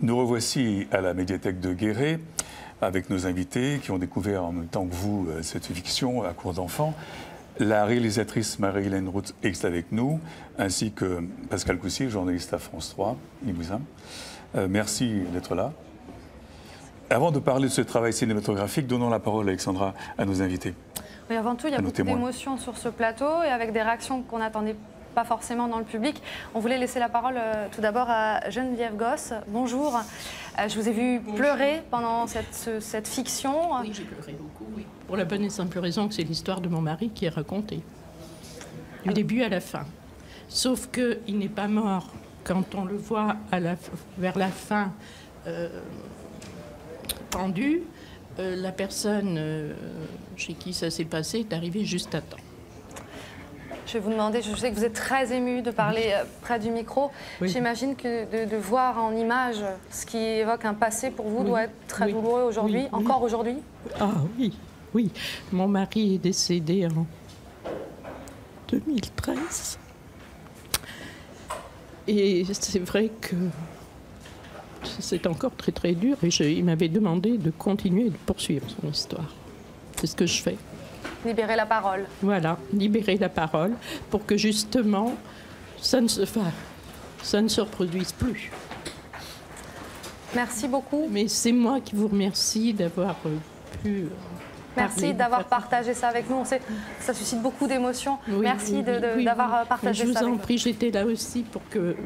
Nous revoici à la médiathèque de Guéret avec nos invités qui ont découvert en même temps que vous cette fiction à court d'enfants. La réalisatrice Marie-Hélène Roux est avec nous, ainsi que Pascal Coussier, journaliste à France 3, Limousin. Merci d'être là. Avant de parler de ce travail cinématographique, donnons la parole, Alexandra, à nos invités. Oui, avant tout, il y a beaucoup d'émotions sur ce plateau et avec des réactions qu'on n'attendait pas forcément dans le public. On voulait laisser la parole tout d'abord à Geneviève Goss. Bonjour. Je vous ai vu pleurer pendant cette fiction. Oui, j'ai pleuré beaucoup, oui. Pour la bonne et simple raison que c'est l'histoire de mon mari qui est racontée. Du début à la fin. Sauf qu'il n'est pas mort quand on le voit vers la fin pendu. La personne chez qui ça s'est passé est arrivée juste à temps. Je vais vous demander, je sais que vous êtes très ému de parler près du micro. Oui. J'imagine que de voir en image ce qui évoque un passé pour vous doit être très douloureux aujourd'hui, encore aujourd'hui. Ah oui, oui. Mon mari est décédé en 2013. Et c'est vrai que c'est encore très très dur. Et il m'avait demandé de continuer de poursuivre son histoire. C'est ce que je fais. Libérer la parole. Voilà, libérer la parole pour que justement ça ne se reproduise plus. Merci beaucoup. Mais c'est moi qui vous remercie d'avoir pu Merci d'avoir partagé ça avec nous. On sait que ça suscite beaucoup d'émotions. Oui, merci d'avoir partagé ça avec nous. Je vous en prie, j'étais là aussi pour que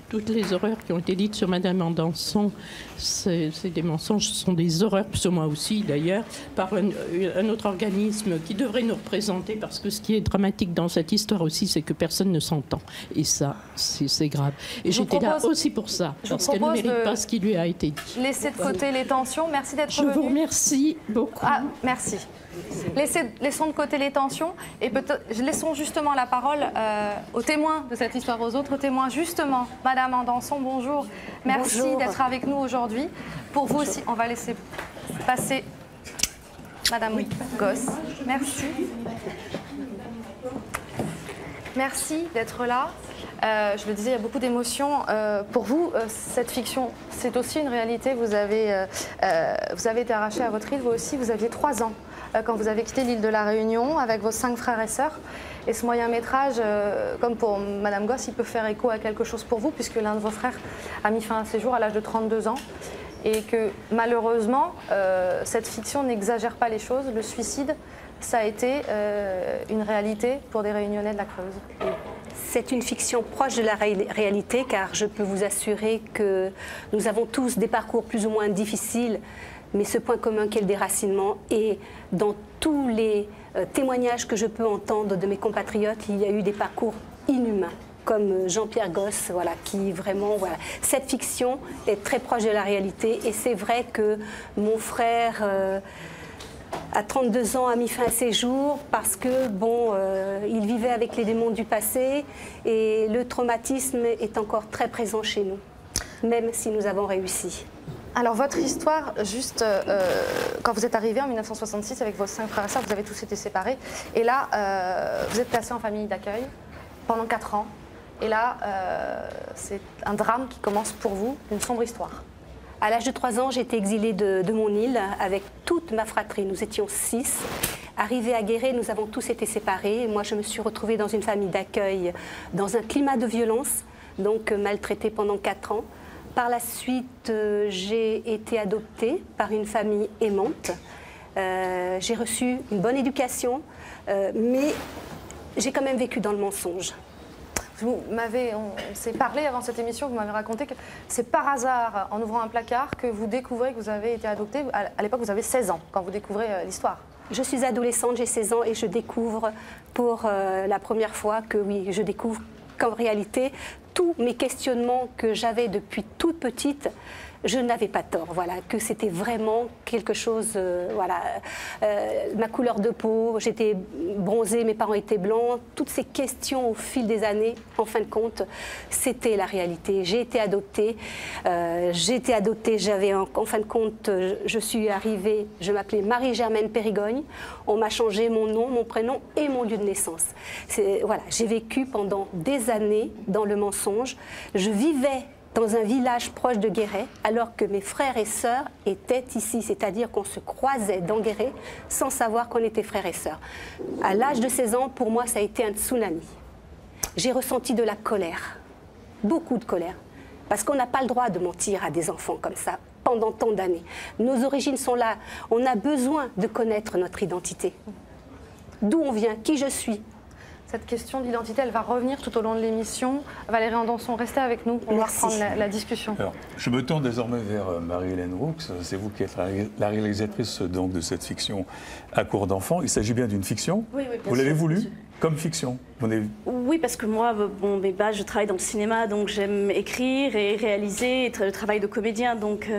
toutes les horreurs qui ont été dites sur Madame Mandanson, c'est des mensonges, ce sont des horreurs, sur moi aussi d'ailleurs, par un autre organisme qui devrait nous représenter, parce que ce qui est dramatique dans cette histoire aussi, c'est que personne ne s'entend. Et ça, c'est grave. Et j'étais là aussi pour ça, parce qu'elle ne mérite pas ce qui lui a été dit. Laissez de côté les tensions. Merci d'être venu. Je vous remercie beaucoup. Ah, merci. Laissons de côté les tensions et laissons justement la parole aux témoins de cette histoire, aux autres témoins. Justement, Madame Mandanson, bonjour. Merci d'être avec nous aujourd'hui. Pour vous aussi, on va laisser passer Madame Goss. Merci. Merci d'être là. Je le disais, il y a beaucoup d'émotions. Pour vous, cette fiction, c'est aussi une réalité. Vous avez été arraché à votre île, vous aussi, vous aviez 3 ans quand vous avez quitté l'île de la Réunion avec vos 5 frères et sœurs. Et ce moyen-métrage, comme pour Madame Goss, il peut faire écho à quelque chose pour vous, puisque l'un de vos frères a mis fin à ses jours à l'âge de 32 ans. Et que malheureusement, cette fiction n'exagère pas les choses. Le suicide, ça a été une réalité pour des Réunionnais de la Creuse. C'est une fiction proche de la réalité, car je peux vous assurer que nous avons tous des parcours plus ou moins difficiles, mais ce point commun qu'est le déracinement. Et dans tous les témoignages que je peux entendre de mes compatriotes, il y a eu des parcours inhumains, comme Jean-Pierre Goss, voilà, qui vraiment, voilà. Cette fiction est très proche de la réalité, et c'est vrai que mon frère, à 32 ans, a mis fin à ses jours parce que, bon, il vivait avec les démons du passé, et le traumatisme est encore très présent chez nous, même si nous avons réussi. Alors, votre histoire, juste quand vous êtes arrivé en 1966 avec vos 5 frères et sœurs, vous avez tous été séparés. Et là, vous êtes placé en famille d'accueil pendant 4 ans. Et là, c'est un drame qui commence pour vous, une sombre histoire. À l'âge de 3 ans, j'ai été exilée de mon île avec toute ma fratrie. Nous étions 6. Arrivés à Guéret, nous avons tous été séparés. Moi, je me suis retrouvée dans une famille d'accueil, dans un climat de violence, donc maltraitée pendant 4 ans. Par la suite, j'ai été adoptée par une famille aimante. J'ai reçu une bonne éducation, mais j'ai quand même vécu dans le mensonge. On s'est parlé avant cette émission, vous m'avez raconté que c'est par hasard, en ouvrant un placard, que vous découvrez que vous avez été adoptée. À l'époque, vous avez 16 ans quand vous découvrez l'histoire. Je suis adolescente, j'ai 16 ans et je découvre pour la première fois que oui, je découvre qu'en réalité, tous mes questionnements que j'avais depuis toute petite, je n'avais pas tort, voilà, que c'était vraiment quelque chose, voilà, ma couleur de peau, j'étais bronzée, mes parents étaient blancs, toutes ces questions au fil des années, en fin de compte, c'était la réalité. J'ai été adoptée, j'avais, en fin de compte, je suis arrivée, je m'appelais Marie-Germaine Périgogne, on m'a changé mon nom, mon prénom et mon lieu de naissance. Voilà, j'ai vécu pendant des années dans le mensonge, je vivais dans un village proche de Guéret, alors que mes frères et sœurs étaient ici, c'est-à-dire qu'on se croisait dans Guéret sans savoir qu'on était frères et sœurs. À l'âge de 16 ans, pour moi, ça a été un tsunami. J'ai ressenti de la colère, beaucoup de colère, parce qu'on n'a pas le droit de mentir à des enfants comme ça pendant tant d'années. Nos origines sont là, on a besoin de connaître notre identité. D'où on vient, qui je suis. Cette question d'identité, elle va revenir tout au long de l'émission. Valérie Andanson, restez avec nous, on va reprendre la discussion. Alors, je me tourne désormais vers Marie-Hélène Roux. C'est vous qui êtes la réalisatrice donc, de cette fiction À court d'enfants. Il s'agit bien d'une fiction. Oui, oui, bien vous l'avez sûr, voulu bien sûr. comme fiction. Oui, parce que moi, bon, je travaille dans le cinéma, donc j'aime écrire et réaliser, le travail de comédien. Donc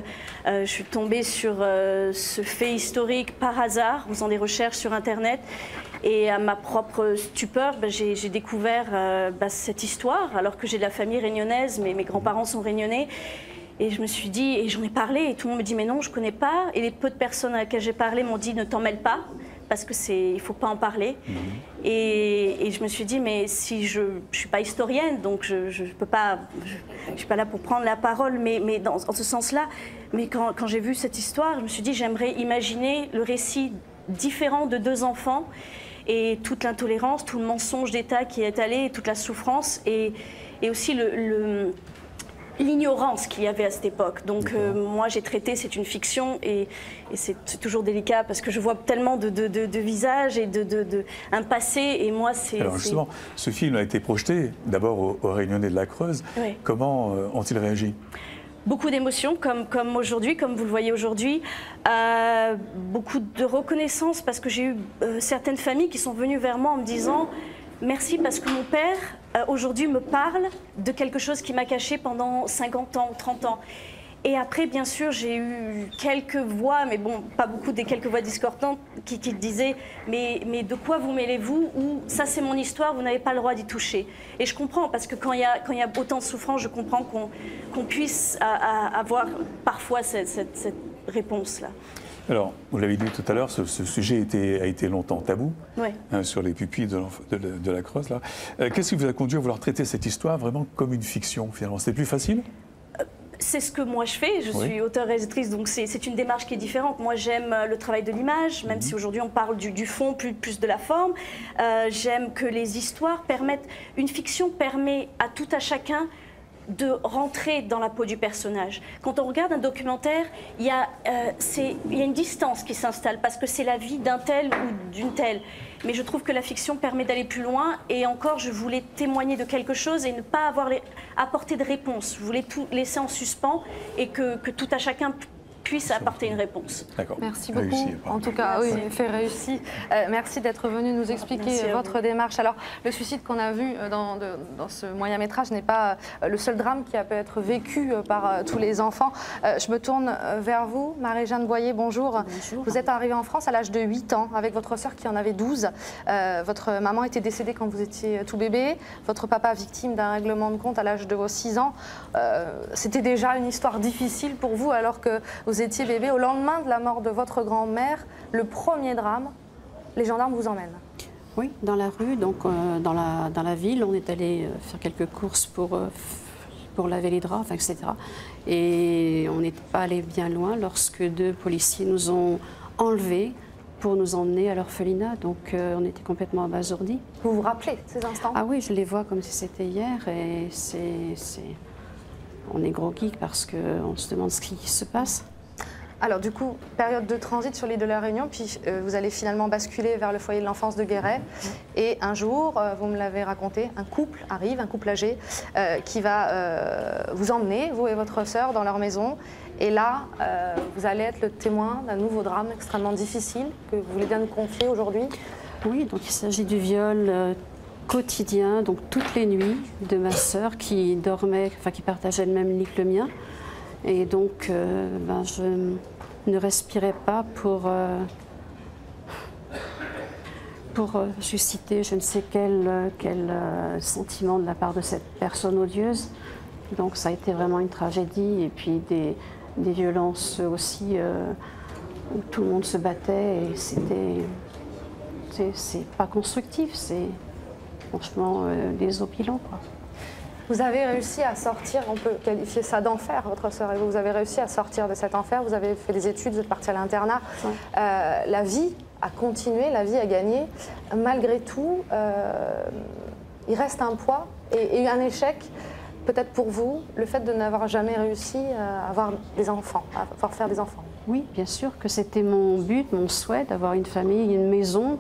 je suis tombée sur ce fait historique par hasard, en faisant des recherches sur Internet. Et à ma propre stupeur, j'ai découvert cette histoire, alors que j'ai de la famille réunionnaise, mes grands-parents sont réunionnais. Et je me suis dit, et j'en ai parlé, et tout le monde me dit, mais non, je ne connais pas. Et les peu de personnes à laquelle j'ai parlé m'ont dit, ne t'en mêle pas, parce qu'il ne faut pas en parler. Et je me suis dit, mais si je ne suis pas historienne, donc je peux pas, je suis pas là pour prendre la parole, mais en ce sens-là, mais quand j'ai vu cette histoire, je me suis dit, j'aimerais imaginer le récit différent de deux enfants, et toute l'intolérance, tout le mensonge d'État qui est étalé, toute la souffrance, et aussi l'ignorance qu'il y avait à cette époque. Donc moi j'ai traité, c'est une fiction, et c'est toujours délicat parce que je vois tellement de visages et un passé, et moi c'est... Alors justement, ce film a été projeté d'abord aux Réunionnais de la Creuse. Oui. Comment ont-ils réagi ? Beaucoup d'émotions, comme aujourd'hui, comme vous le voyez aujourd'hui. Beaucoup de reconnaissance, parce que j'ai eu certaines familles qui sont venues vers moi en me disant « Merci parce que mon père, aujourd'hui, me parle de quelque chose qui m'a caché pendant 50 ans ou 30 ans. » Et après, bien sûr, j'ai eu quelques voix, mais bon, pas beaucoup, des quelques voix discordantes qui disaient « mais de quoi vous mêlez-vous » ou « ça c'est mon histoire, vous n'avez pas le droit d'y toucher ». Et je comprends, parce que quand il y a autant de souffrance, je comprends qu'on puisse avoir parfois cette réponse-là. Alors, vous l'avez dit tout à l'heure, ce sujet a été longtemps tabou, oui. Sur les pupilles de la Creuse. Qu'est-ce qui vous a conduit à vouloir traiter cette histoire vraiment comme une fiction, finalement? C'était plus facile? C'est ce que moi je fais, je suis auteure-réalisatrice, donc c'est une démarche qui est différente. Moi j'aime le travail de l'image, même si aujourd'hui on parle du fond plus de la forme. J'aime que les histoires permettent, une fiction permet à tout à chacun de rentrer dans la peau du personnage. Quand on regarde un documentaire, il y a une distance qui s'installe parce que c'est la vie d'un tel ou d'une telle. Mais je trouve que la fiction permet d'aller plus loin, et encore, je voulais témoigner de quelque chose et ne pas apporter de réponse. Je voulais tout laisser en suspens et que tout à chacun puisse apporter une réponse. D'accord. Merci beaucoup. Réussi, en tout cas, oui, fait réussi. Merci d'être venu nous expliquer votre démarche. Alors, le suicide qu'on a vu dans ce moyen-métrage n'est pas le seul drame qui a pu être vécu par tous les enfants. Je me tourne vers vous, Marie-Jeanne Boyer, bonjour. Bonjour. Vous êtes arrivée en France à l'âge de 8 ans avec votre sœur qui en avait 12. Votre maman était décédée quand vous étiez tout bébé. Votre papa victime d'un règlement de compte à l'âge de vos 6 ans. C'était déjà une histoire difficile pour vous alors que vous étiez bébé. Au lendemain de la mort de votre grand-mère, le premier drame, les gendarmes vous emmènent. Oui, dans la rue, donc dans la ville, on est allé faire quelques courses pour laver les draps, enfin, etc. Et on n'est pas allé bien loin lorsque 2 policiers nous ont enlevés pour nous emmener à l'orphelinat. Donc on était complètement abasourdis. Vous vous rappelez ces instants? Ah oui, je les vois comme si c'était hier, et on est groggy parce qu'on se demande ce qui se passe. Alors du coup, période de transit sur l'île de la Réunion, puis vous allez finalement basculer vers le foyer de l'enfance de Guéret. Et un jour, vous me l'avez raconté, un couple arrive, un couple âgé, qui va vous emmener, vous et votre sœur, dans leur maison. Et là, vous allez être le témoin d'un nouveau drame extrêmement difficile que vous voulez bien nous confier aujourd'hui. Oui, donc il s'agit du viol quotidien, donc toutes les nuits, de ma sœur qui dormait, enfin qui partageait le même lit que le mien. Et donc, je ne respirais pas pour susciter je ne sais quel sentiment de la part de cette personne odieuse. Donc ça a été vraiment une tragédie, et puis des violences aussi où tout le monde se battait, et c'est pas constructif, c'est franchement désopilant, quoi. Vous avez réussi à sortir, on peut qualifier ça d'enfer, votre sœur et vous avez réussi à sortir de cet enfer, vous avez fait des études, vous êtes parti à l'internat. La vie a continué, la vie a gagné. Malgré tout, il reste un poids et un échec, peut-être pour vous, le fait de n'avoir jamais réussi à avoir des enfants, à pouvoir faire des enfants. Oui, bien sûr que c'était mon but, mon souhait d'avoir une famille, une maison,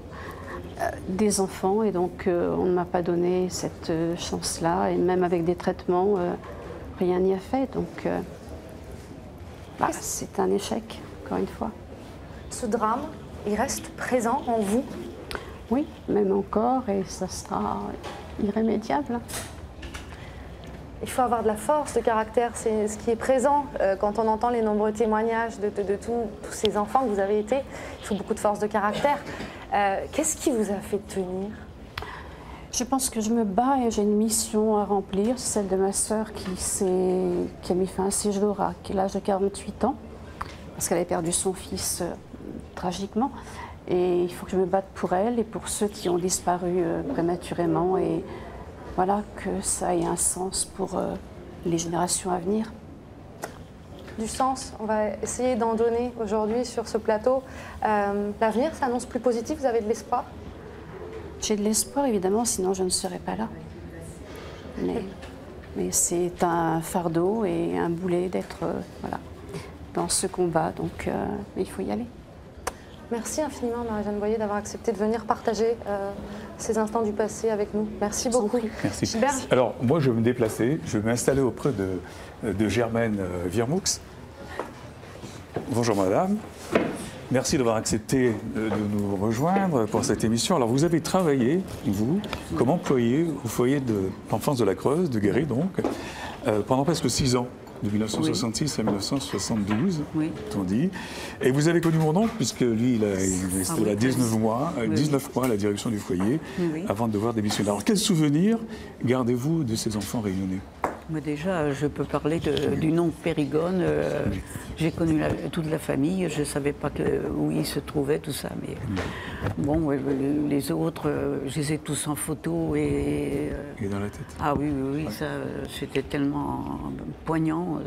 des enfants. Et donc, on ne m'a pas donné cette chance-là. Et même avec des traitements, rien n'y a fait. Donc, c'est un échec, encore une fois. Ce drame, il reste présent en vous? Oui, même encore. Et ça sera irrémédiable. Il faut avoir de la force de caractère, c'est ce qui est présent quand on entend les nombreux témoignages de tous ces enfants que vous avez été. Il faut beaucoup de force de caractère. Qu'est-ce qui vous a fait tenir? Je pense que je me bats et j'ai une mission à remplir, celle de ma sœur qui a mis fin à ses jours à l'âge de 48 ans, parce qu'elle avait perdu son fils tragiquement. Et il faut que je me batte pour elle et pour ceux qui ont disparu prématurément. Et voilà, que ça ait un sens pour les générations à venir. Du sens, on va essayer d'en donner aujourd'hui sur ce plateau. L'avenir s'annonce plus positif, vous avez de l'espoir? J'ai de l'espoir, évidemment, sinon je ne serais pas là. Mais c'est un fardeau et un boulet d'être voilà, dans ce combat, donc il faut y aller. Merci infiniment, Marie-Jeanne Boyer, d'avoir accepté de venir partager ces instants du passé avec nous. Merci beaucoup. Merci. Gilbert. Alors, moi, je vais me déplacer. Je vais m'installer auprès de Germaine Wirmoux. Bonjour, madame. Merci d'avoir accepté de nous rejoindre pour cette émission. Alors, vous avez travaillé, vous, comme employé au foyer de l'enfance de la Creuse, de Guéret, donc, pendant presque 6 ans. De 1966 à 1972, on dit. Et vous avez connu mon oncle, puisque lui, il resté là 19 mois à la direction du foyer, avant de devoir démissionner. Alors, quels souvenirs gardez-vous de ces enfants réunionnais? Moi, déjà, je peux parler du nom de Périgone. J'ai connu toute la famille, je ne savais pas où ils se trouvaient, tout ça. Mais bon, les autres, je les ai tous en photo. Et dans la tête. Ah oui, ça, c'était tellement poignant.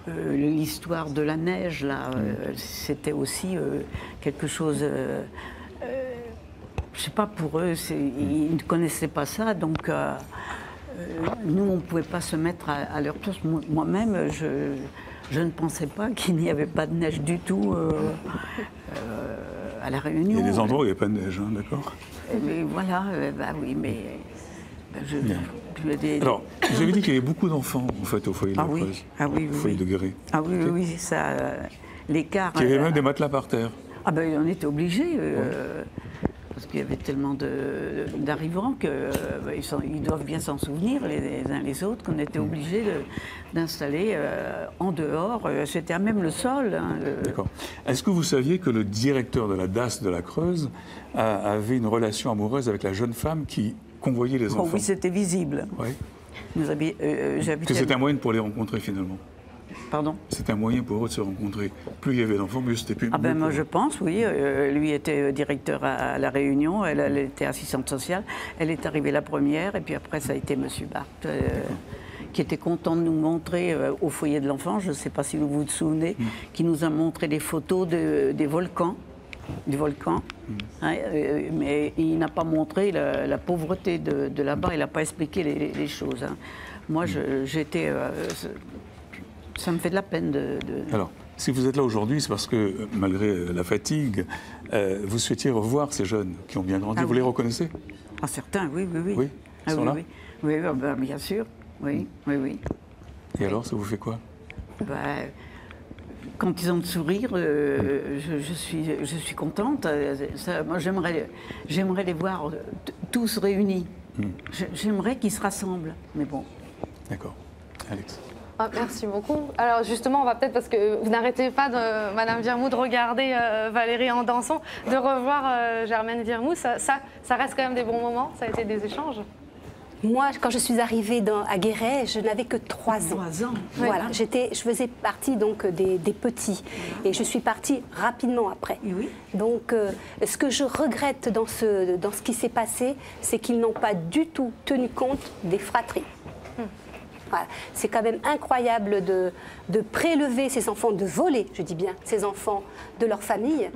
L'histoire de la neige, là, c'était aussi quelque chose... je ne sais pas, pour eux, ils ne connaissaient pas ça, donc... nous, on ne pouvait pas se mettre à leur place. Moi-même, je ne pensais pas qu'il n'y avait pas de neige du tout à La Réunion. Il y a des endroits où il n'y a pas de neige, hein, d'accord? Mais voilà, oui, mais... Alors, vous avez dit qu'il y avait beaucoup d'enfants, en fait, au foyer de la Creuse. Au foyer de Guéret. Ah oui, ça... l'écart... Il y avait même des matelas par terre. Ah ben, on était obligés... Parce qu'il y avait tellement d'arrivants qu'ils doivent bien s'en souvenir, les uns les autres, qu'on était obligés d'installer en dehors. C'était même le sol. Hein, D'accord. Est-ce que vous saviez que le directeur de la DAS de la Creuse avait une relation amoureuse avec la jeune femme qui convoyait les enfants? Oui, c'était visible. Oui. Que c'était un moyen pour les rencontrer finalement? Pardon? C'était un moyen pour eux de se rencontrer. Plus il y avait d'enfants, mieux c'était plus. Ah ben moi je pense, oui. Lui était directeur à La Réunion, elle était assistante sociale. Elle est arrivée la première et puis après ça a été Monsieur Barthes qui était content de nous montrer au foyer de l'enfant, je ne sais pas si vous vous souvenez, qui nous a montré des photos des volcans. Du volcan, hein, mais il n'a pas montré la pauvreté de là-bas, il n'a pas expliqué les choses. Hein. Moi j'étais... ça me fait de la peine de... Alors, si vous êtes là aujourd'hui, c'est parce que, malgré la fatigue, vous souhaitiez revoir ces jeunes qui ont bien grandi. Vous les reconnaissez? Ah, certains, oui. Oui, ils sont là? Oui, bien sûr, oui. Et alors, ça vous fait quoi? Quand ils ont le sourire, je suis contente. Moi, j'aimerais les voir tous réunis. J'aimerais qu'ils se rassemblent, mais bon. D'accord. Alex? Merci beaucoup. Alors justement, on va peut-être, parce que vous n'arrêtez pas, Madame Wirmoux, de regarder Valérie en dansant, de revoir Germaine Wirmoux, ça reste quand même des bons moments, ça a été des échanges. Moi, quand je suis arrivée à Guéret, je n'avais que 3 ans. 3 ans. Voilà, je faisais partie donc des petits, et je suis partie rapidement après. Oui. Donc, ce que je regrette dans ce qui s'est passé, c'est qu'ils n'ont pas du tout tenu compte des fratries. Voilà. C'est quand même incroyable de prélever ces enfants, de voler, je dis bien, ces enfants de leur famille,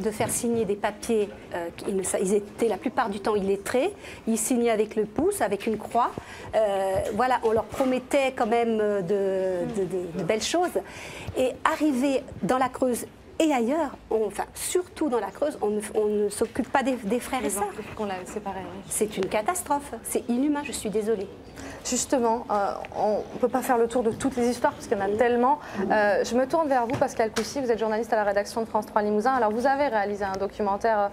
de faire signer des papiers. Ils étaient la plupart du temps illettrés. Ils signaient avec le pouce, avec une croix. Voilà, on leur promettait quand même de belles choses. Et arriver dans la Creuse et ailleurs, enfin surtout dans la Creuse, on ne s'occupe pas des frères et sœurs. Qu'on l'a séparé. Oui. C'est une catastrophe, c'est inhumain, je suis désolée. Justement, on ne peut pas faire le tour de toutes les histoires parce qu'il y en a tellement. Je me tourne vers vous, Pascal Coucy, vous êtes journaliste à la rédaction de France 3 Limousin. Alors vous avez réalisé un documentaire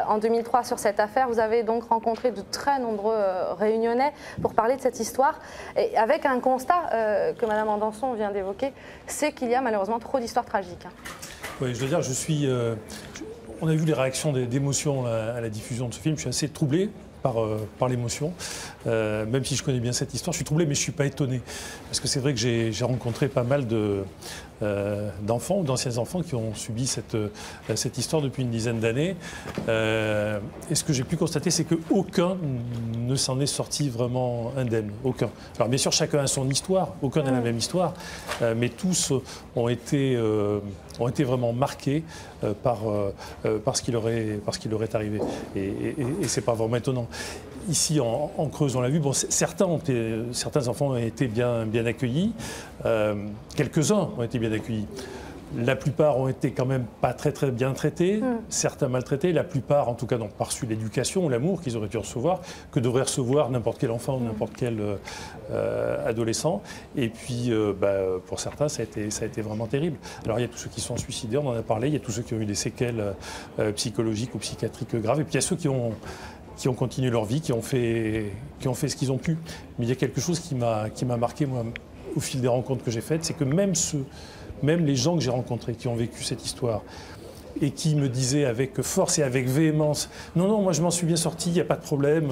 en 2003 sur cette affaire. Vous avez donc rencontré de très nombreux Réunionnais pour parler de cette histoire. Et avec un constat que Madame Andanson vient d'évoquer, c'est qu'il y a malheureusement trop d'histoires tragiques. Oui, je veux dire, on a vu les réactions d'émotion à la diffusion de ce film. Je suis assez troublé par l'émotion. Même si je connais bien cette histoire, je suis troublé, mais je ne suis pas étonné. Parce que c'est vrai que j'ai rencontré pas mal d'enfants ou d'anciens enfants qui ont subi cette histoire depuis une dizaine d'années. Et ce que j'ai pu constater, c'est qu'aucun ne s'en est sorti vraiment indemne. Aucun. Alors bien sûr, chacun a son histoire, aucun n'a la même histoire, mais tous ont été vraiment marqués par ce qui leur est arrivé. Et ce n'est pas vraiment étonnant. Ici, en Creuse, on l'a vu, bon, certains enfants ont été bien accueillis, quelques-uns ont été bien accueillis. La plupart ont été quand même pas très bien traités, certains maltraités, la plupart en tout cas n'ont pas reçu l'éducation ou l'amour qu'ils auraient dû recevoir, que devrait recevoir n'importe quel enfant ou n'importe quel adolescent. Et puis pour certains ça a été vraiment terrible. Alors il y a tous ceux qui sont suicidés, on en a parlé, il y a tous ceux qui ont eu des séquelles psychologiques ou psychiatriques graves, et puis il y a ceux qui ont continué leur vie, qui ont fait ce qu'ils ont pu. Mais il y a quelque chose qui m'a marqué, moi, au fil des rencontres que j'ai faites, c'est que même les gens que j'ai rencontrés, qui ont vécu cette histoire, et qui me disaient avec force et avec véhémence « Non, moi je m'en suis bien sorti, il n'y a pas de problème,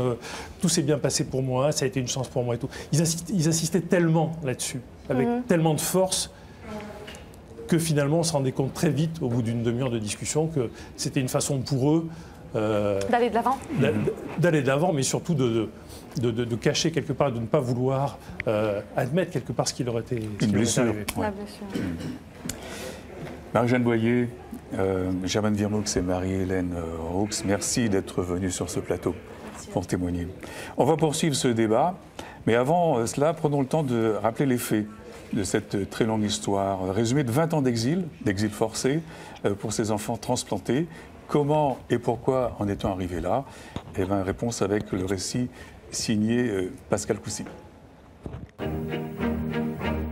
tout s'est bien passé pour moi, ça a été une chance pour moi et tout ». Ils insistaient tellement là-dessus, avec tellement de force, que finalement on se rendait compte très vite, au bout d'une demi-heure de discussion, que c'était une façon pour eux d'aller de l'avant. D'aller de l'avant, mais surtout de cacher quelque part, de ne pas vouloir admettre quelque part ce qui leur était arrivé. Ouais. Bien sûr. Marie-Jeanne Boyer, Germaine Virmoux et Marie-Hélène Roux, merci d'être venus sur ce plateau pour témoigner. On va poursuivre ce débat, mais avant cela, prenons le temps de rappeler les faits de cette très longue histoire, résumée de 20 ans d'exil forcé pour ces enfants transplantés. Comment et pourquoi en est-on arrivé là? Eh bien, réponse avec le récit signé Pascal Coucy.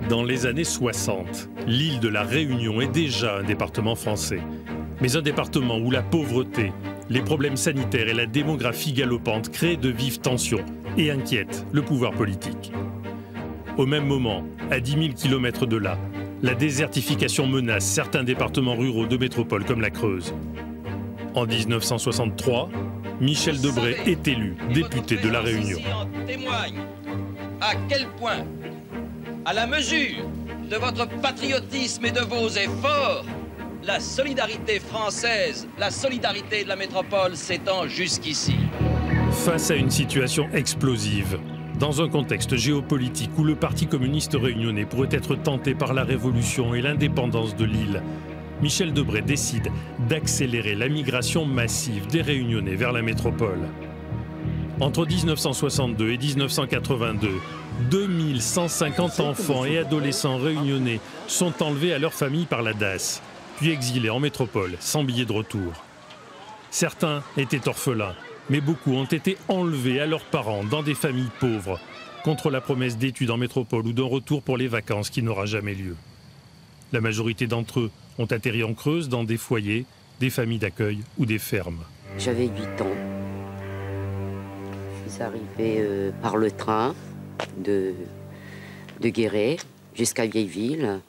Dans les années 60, l'île de la Réunion est déjà un département français. Mais un département où la pauvreté, les problèmes sanitaires et la démographie galopante créent de vives tensions et inquiètent le pouvoir politique. Au même moment, à 10 000 km de là, la désertification menace certains départements ruraux de métropole comme la Creuse. En 1963, Michel Debré est élu député de La Réunion. En témoigne à quel point, à la mesure de votre patriotisme et de vos efforts, la solidarité française, la solidarité de la métropole s'étend jusqu'ici. Face à une situation explosive, dans un contexte géopolitique où le Parti communiste réunionnais pourrait être tenté par la révolution et l'indépendance de l'île, Michel Debré décide d'accélérer la migration massive des Réunionnais vers la métropole. Entre 1962 et 1982, 2150 enfants et adolescents réunionnais sont enlevés à leur famille par la DAS, puis exilés en métropole sans billet de retour. Certains étaient orphelins, mais beaucoup ont été enlevés à leurs parents dans des familles pauvres, contre la promesse d'études en métropole ou d'un retour pour les vacances qui n'aura jamais lieu. La majorité d'entre eux ont atterri en Creuse dans des foyers, des familles d'accueil ou des fermes. J'avais 8 ans. Je suis arrivée par le train de Guéret jusqu'à Vieilleville.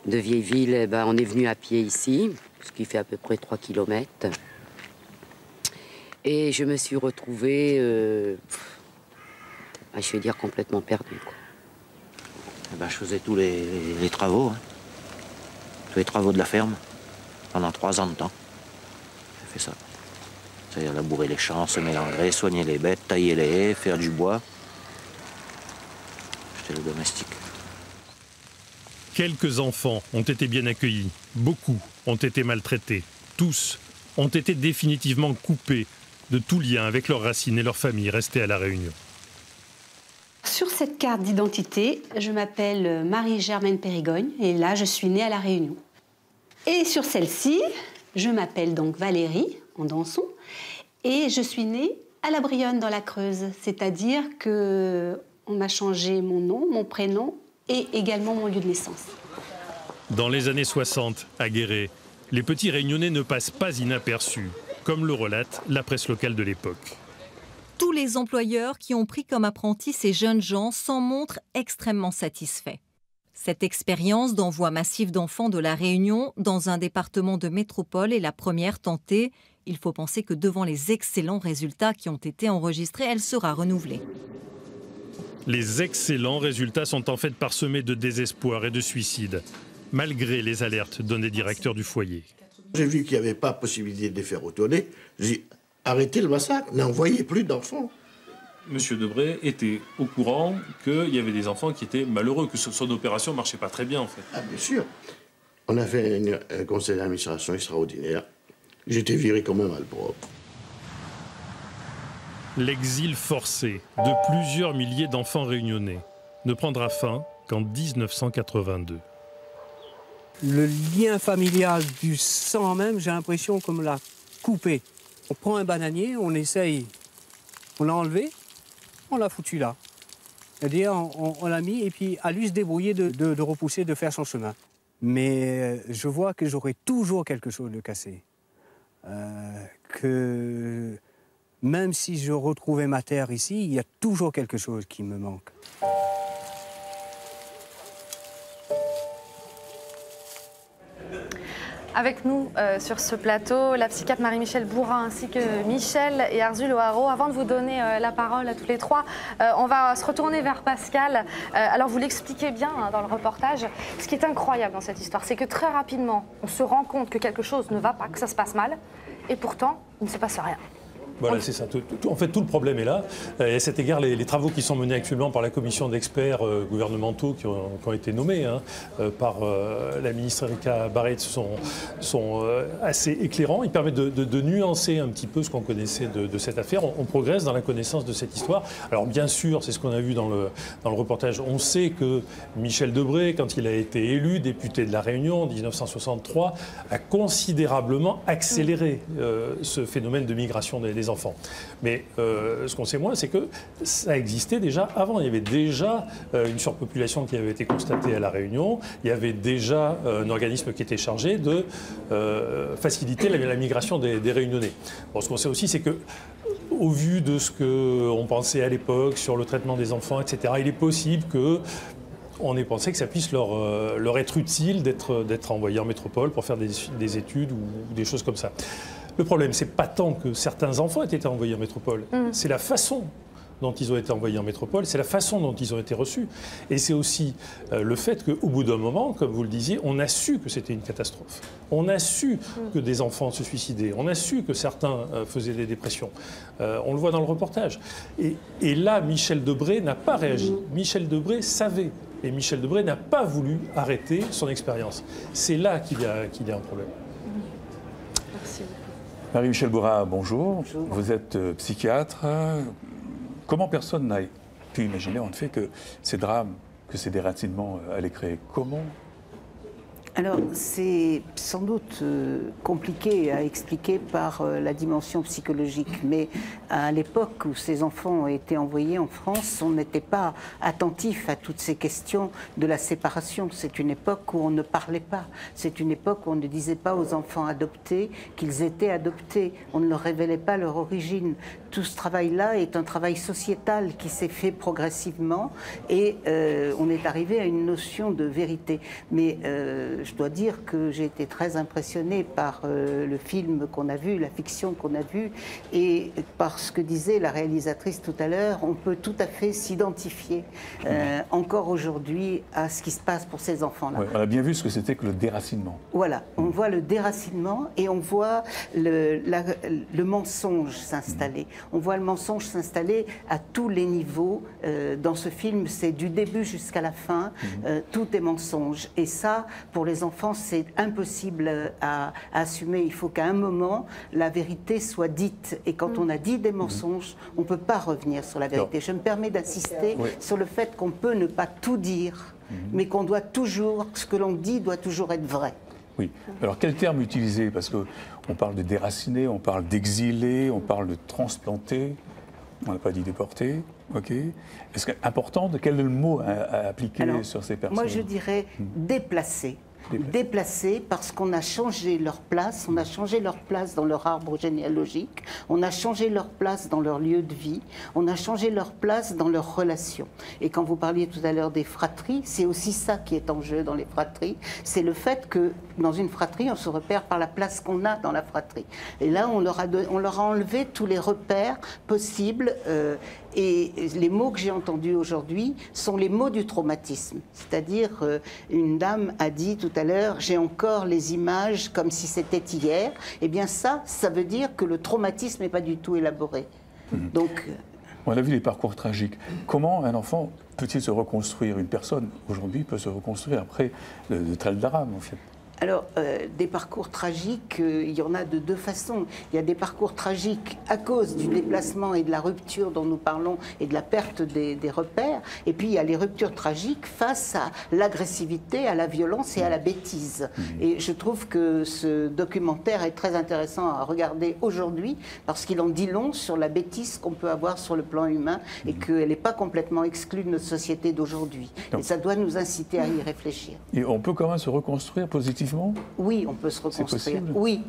De Vieilleville, on est venu à pied ici, ce qui fait à peu près 3 km. Et je me suis retrouvée, je vais dire, complètement perdue, quoi. Je faisais tous les travaux. Tous les travaux de la ferme, pendant 3 ans de temps. J'ai fait ça. C'est-à-dire labourer les champs, semer l'engrais, soigner les bêtes, tailler les haies, faire du bois. c'est le domestique. Quelques enfants ont été bien accueillis, beaucoup ont été maltraités, tous ont été définitivement coupés de tout lien avec leurs racines et leurs familles restées à La Réunion. Sur cette carte d'identité, je m'appelle Marie-Germaine Périgogne et là, je suis née à La Réunion. Et sur celle-ci, je m'appelle donc Valérie, en Danson, et je suis née à La Brionne, dans la Creuse. C'est-à-dire qu'on m'a changé mon nom, mon prénom et également mon lieu de naissance. Dans les années 60, à Guéret, les petits Réunionnais ne passent pas inaperçus, comme le relate la presse locale de l'époque. Tous les employeurs qui ont pris comme apprentis ces jeunes gens s'en montrent extrêmement satisfaits. Cette expérience d'envoi massif d'enfants de La Réunion dans un département de métropole est la première tentée. Il faut penser que devant les excellents résultats qui ont été enregistrés, elle sera renouvelée. Les excellents résultats sont en fait parsemés de désespoir et de suicide, malgré les alertes donnés directeurs du foyer. J'ai vu qu'il n'y avait pas possibilité de les faire retourner. J'ai dit, arrêtez le massacre, n'envoyez plus d'enfants. Monsieur Debré était au courant qu'il y avait des enfants qui étaient malheureux, que son opération ne marchait pas très bien en fait. Ah bien sûr. On a fait un conseil d'administration extraordinaire. J'étais viré comme un malpropre. L'exil forcé de plusieurs milliers d'enfants réunionnais ne prendra fin qu'en 1982. Le lien familial du sang même, j'ai l'impression qu'on me l'a coupé. On prend un bananier, on essaye, on l'a enlevé, on l'a foutu là. C'est-à-dire on l'a mis et puis à lui se débrouiller de repousser, de faire son chemin. Mais je vois que j'aurai toujours quelque chose de cassé. Que même si je retrouvais ma terre ici, il y a toujours quelque chose qui me manque. Avec nous sur ce plateau, la psychiatre Marie-Michèle Bourrin ainsi que Michel et Arzul O'Haraud. Avant de vous donner la parole à tous les trois, on va se retourner vers Pascal. Alors vous l'expliquez bien dans le reportage. Ce qui est incroyable dans cette histoire, c'est que très rapidement, on se rend compte que quelque chose ne va pas, que ça se passe mal, et pourtant, il ne se passe rien. Voilà, c'est ça. En fait, tout le problème est là. Et à cet égard, les travaux qui sont menés actuellement par la commission d'experts gouvernementaux qui ont été nommés par la ministre Erika Barrett sont assez éclairants. Ils permettent de nuancer un petit peu ce qu'on connaissait de cette affaire. On progresse dans la connaissance de cette histoire. Alors bien sûr, c'est ce qu'on a vu dans le reportage. On sait que Michel Debré, quand il a été élu député de La Réunion en 1963, a considérablement accéléré ce phénomène de migration des enfants. Mais ce qu'on sait moins, c'est que ça existait déjà avant. Il y avait déjà une surpopulation qui avait été constatée à La Réunion. Il y avait déjà un organisme qui était chargé de faciliter la migration des Réunionnais. Bon, ce qu'on sait aussi, c'est que au vu de ce qu'on pensait à l'époque sur le traitement des enfants, etc., il est possible qu'on ait pensé que ça puisse leur être utile d'être envoyés en métropole pour faire des études ou des choses comme ça. Le problème, c'est pas tant que certains enfants aient été envoyés en métropole, c'est la façon dont ils ont été envoyés en métropole, c'est la façon dont ils ont été reçus. Et c'est aussi le fait qu'au bout d'un moment, comme vous le disiez, on a su que c'était une catastrophe. On a su que des enfants se suicidaient, on a su que certains faisaient des dépressions. On le voit dans le reportage. Et là, Michel Debré n'a pas réagi. Michel Debré savait. Et Michel Debré n'a pas voulu arrêter son expérience. C'est là qu'il y a un problème. Merci. Marie-Michèle Bourrin, bonjour. Bonjour. Vous êtes psychiatre. Comment personne n'a pu imaginer en fait que ces drames, que ces déracinements allaient créer? Comment? Alors, c'est sans doute compliqué à expliquer par la dimension psychologique, mais à l'époque où ces enfants ont été envoyés en France, on n'était pas attentif à toutes ces questions de la séparation. C'est une époque où on ne parlait pas. C'est une époque où on ne disait pas aux enfants adoptés qu'ils étaient adoptés. On ne leur révélait pas leur origine. Tout ce travail-là est un travail sociétal qui s'est fait progressivement et on est arrivé à une notion de vérité. Mais je dois dire que j'ai été très impressionnée par le film qu'on a vu, la fiction qu'on a vue, et par ce que disait la réalisatrice tout à l'heure, on peut tout à fait s'identifier encore aujourd'hui à ce qui se passe pour ces enfants-là. Ouais, on a bien vu ce que c'était que le déracinement. Voilà, on voit le déracinement et on voit le mensonge s'installer. On voit le mensonge s'installer à tous les niveaux. Dans ce film, c'est du début jusqu'à la fin, tout est mensonge. Et ça, pour les enfants, c'est impossible à assumer. Il faut qu'à un moment, la vérité soit dite. Et quand on a dit des mensonges, on ne peut pas revenir sur la vérité. Je me permets d'insister sur le fait qu'on peut ne pas tout dire, mais qu'on doit toujours, ce que l'on dit doit toujours être vrai. Oui. Alors, quel terme utiliser? Parce qu'on parle de déraciner, on parle d'exiler, on parle de transplanter. On n'a pas dit déporter. OK. Est-ce que important, quel est le mot à appliquer sur ces personnes? Moi, je dirais déplacer. Déplacés parce qu'on a changé leur place, on a changé leur place dans leur arbre généalogique, on a changé leur place dans leur lieu de vie, on a changé leur place dans leurs relations. Et quand vous parliez tout à l'heure des fratries, c'est aussi ça qui est en jeu dans les fratries, c'est le fait que dans une fratrie, on se repère par la place qu'on a dans la fratrie. Et là, on leur a enlevé tous les repères possibles. Et les mots que j'ai entendus aujourd'hui sont les mots du traumatisme. C'est-à-dire, une dame a dit tout à l'heure, j'ai encore les images comme si c'était hier. Eh bien ça veut dire que le traumatisme n'est pas du tout élaboré. Donc, on a vu les parcours tragiques. Comment un enfant peut-il se reconstruire? Une personne, aujourd'hui, peut se reconstruire après de tels drames, en fait. Alors, des parcours tragiques, il y en a de deux façons. Il y a des parcours tragiques à cause du déplacement et de la rupture dont nous parlons et de la perte des repères. Et puis, il y a les ruptures tragiques face à l'agressivité, à la violence et à la bêtise. Et je trouve que ce documentaire est très intéressant à regarder aujourd'hui parce qu'il en dit long sur la bêtise qu'on peut avoir sur le plan humain et qu'elle n'est pas complètement exclue de notre société d'aujourd'hui. Et ça doit nous inciter à y réfléchir. Et on peut quand même se reconstruire positivement? Oui, on peut se reconstruire. Oui,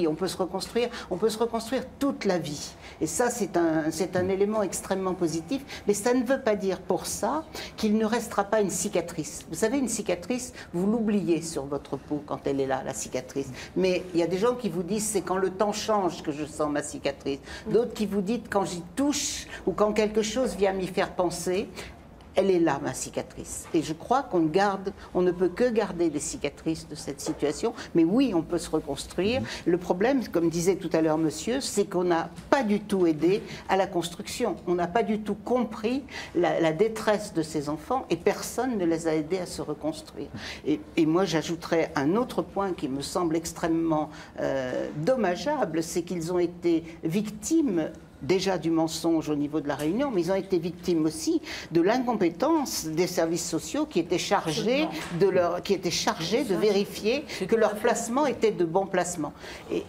on peut se reconstruire. On peut se reconstruire toute la vie. Et ça, c'est un élément extrêmement positif. Mais ça ne veut pas dire pour ça qu'il ne restera pas une cicatrice. Vous savez, une cicatrice, vous l'oubliez sur votre peau quand elle est là, la cicatrice. Mais il y a des gens qui vous disent c'est quand le temps change que je sens ma cicatrice. D'autres qui vous disent quand j'y touche ou quand quelque chose vient m'y faire penser. Elle est là, ma cicatrice. Et je crois qu'on ne peut que garder des cicatrices de cette situation. Mais oui, on peut se reconstruire. Le problème, comme disait tout à l'heure monsieur, c'est qu'on n'a pas du tout aidé à la construction. On n'a pas du tout compris la détresse de ces enfants et personne ne les a aidés à se reconstruire. Et moi, j'ajouterais un autre point qui me semble extrêmement dommageable, c'est qu'ils ont été victimes déjà du mensonge au niveau de la Réunion, mais ils ont été victimes aussi de l'incompétence des services sociaux qui étaient chargés de vérifier que leur placement était de bon placement.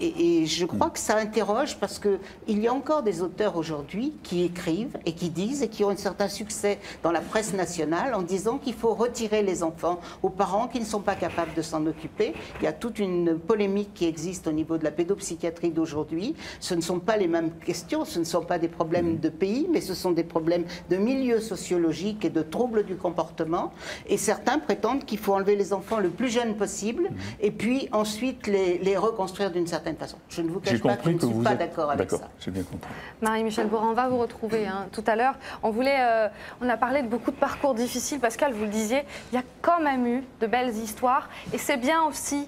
Et je crois que ça interroge parce qu'il y a encore des auteurs aujourd'hui qui écrivent et qui disent et qui ont un certain succès dans la presse nationale en disant qu'il faut retirer les enfants aux parents qui ne sont pas capables de s'en occuper. Il y a toute une polémique qui existe au niveau de la pédopsychiatrie d'aujourd'hui. Ce ne sont pas les mêmes questions, ce ne sont pas des problèmes de pays, mais ce sont des problèmes de milieu sociologique et de troubles du comportement. Et certains prétendent qu'il faut enlever les enfants le plus jeune possible et puis ensuite les reconstruire d'une certaine façon. Je ne vous cache pas que je ne suis pas d'accord avec ça. D'accord, j'ai bien compris. Marie-Michel Bourrin, on va vous retrouver tout à l'heure. On a parlé de beaucoup de parcours difficiles. Pascal, vous le disiez, il y a quand même eu de belles histoires et c'est bien aussi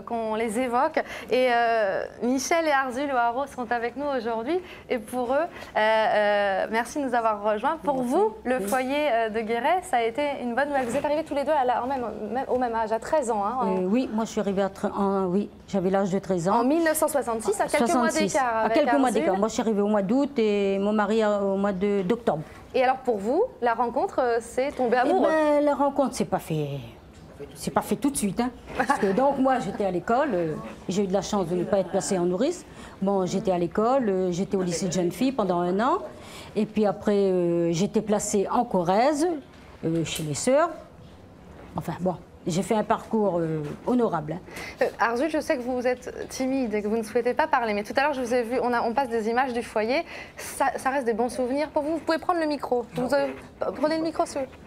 qu'on les évoque. Et Michel et Arzul O'Haraud sont avec nous aujourd'hui et pour eux, merci de nous avoir rejoints. Pour vous, le foyer de Guéret, ça a été une bonne nouvelle. Vous êtes arrivés tous les deux au même âge, à 13 ans. Hein, oui, moi je suis arrivée oui, j'avais l'âge de 13 ans. En 1966, à quelques mois d'écart. À quelques mois d'écart. Moi je suis arrivée au mois d'août et mon mari au mois d'octobre. Et alors pour vous, la rencontre, c'est tombé amoureux? La rencontre, c'est pas fait tout de suite. Hein. Parce que donc moi j'étais à l'école, j'ai eu de la chance de ne pas être placée en nourrice. Bon, j'étais à l'école, j'étais au lycée de jeunes filles pendant 1 an. Et puis après, j'étais placée en Corrèze, chez les sœurs. Enfin bon, j'ai fait un parcours honorable. Hein. Arzul, je sais que vous êtes timide et que vous ne souhaitez pas parler, mais tout à l'heure, je vous ai vu, on passe des images du foyer. Ça reste des bons souvenirs pour vous. Vous pouvez prendre le micro. Prenez le micro, s'il vous plaît.